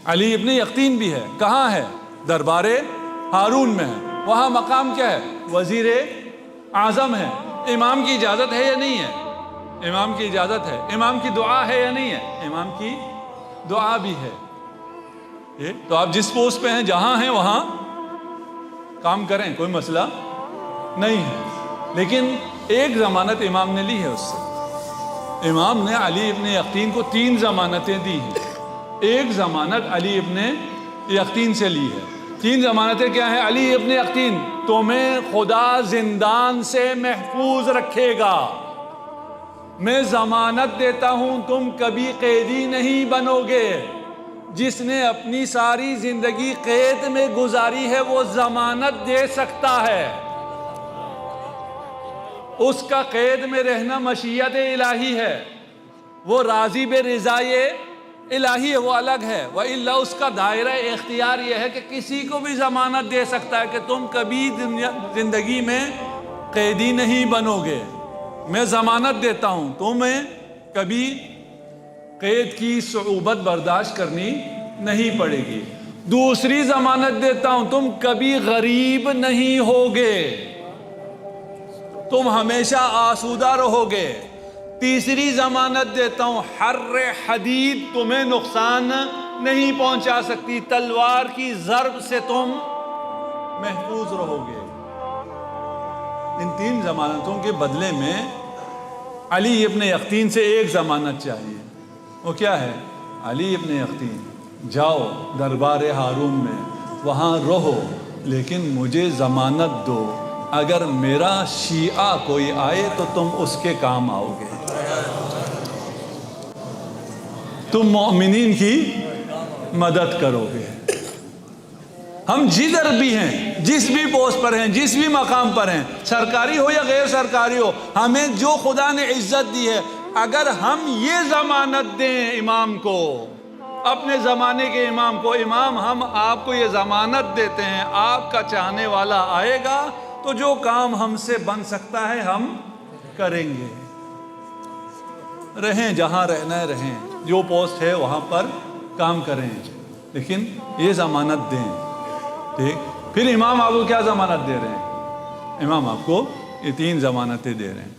علی ابن یقطین بھی ہے، کہاں ہے؟ دربار ہارون میں ہے۔ وہاں مقام کیا ہے؟ وزیر اعظم ہے۔ امام کی اجازت ہے یا نہیں ہے؟ امام کی اجازت ہے۔ امام کی دعا ہے یا نہیں ہے؟ امام کی دعا بھی ہے۔ تو آپ جس پوسٹ پہ ہیں، جہاں ہیں، وہاں کام کریں، کوئی مسئلہ نہیں ہے۔ لیکن ایک ضمانت امام نے لی ہے اس سے۔ امام نے علی ابن یقطین کو 3 ضمانتیں دی ہیں۔ ایک ضمانت علی ابن یقطین سے لی ہے۔ 3 ضمانتیں کیا ہیں؟ علی ابن یقطین، تمہیں خدا زندان سے محفوظ رکھے گا۔ میں ضمانت دیتا ہوں تم کبھی قیدی نہیں بنو گے۔ جس نے اپنی ساری زندگی قید میں گزاری ہے وہ ضمانت دے سکتا ہے۔ اس کا قید میں رہنا مشیت الہی ہے، وہ راضی بے رضائے الہی ہے، وہ الگ ہے۔ وَإِلَّا اس کا دائرہ اختیار یہ ہے کہ کسی کو بھی ضمانت دے سکتا ہے کہ تم کبھی زندگی میں قیدی نہیں بنو گے، میں ضمانت دیتا ہوں، تمہیں کبھی قید کی صعوبت برداشت کرنی نہیں پڑے گی۔ دوسری ضمانت دیتا ہوں، تم کبھی غریب نہیں ہوگے، تم ہمیشہ آسودہ رہو گے۔ تیسری ضمانت دیتا ہوں، حر حدید تمہیں نقصان نہیں پہنچا سکتی، تلوار کی ضرب سے تم محفوظ رہو گے۔ ان 3 ضمانتوں کے بدلے میں علی ابن یقطین سے ایک ضمانت چاہیے۔ وہ کیا ہے؟ علی ابن یقطین، جاؤ دربار ہارون میں، وہاں رہو، لیکن مجھے ضمانت دو، اگر میرا شیعہ کوئی آئے تو تم اس کے کام آؤ گے، تم مومنین کی مدد کرو گے۔ ہم جدھر بھی ہیں، جس بھی پوسٹ پر ہیں، جس بھی مقام پر ہیں، سرکاری ہو یا غیر سرکاری ہو، ہمیں جو خدا نے عزت دی ہے، اگر ہم یہ ضمانت دیں امام کو، اپنے زمانے کے امام کو، امام ہم آپ کو یہ ضمانت دیتے ہیں، آپ کا چاہنے والا آئے گا تو جو کام ہم سے بن سکتا ہے ہم کریں گے۔ رہیں جہاں رہنا ہے رہیں، جو پوسٹ ہے وہاں پر کام کریں، لیکن یہ ضمانت دیں۔ ٹھیک، پھر امام آپ کو کیا ضمانت دے رہے ہیں؟ امام آپ کو یہ 3 ضمانتیں دے رہے ہیں۔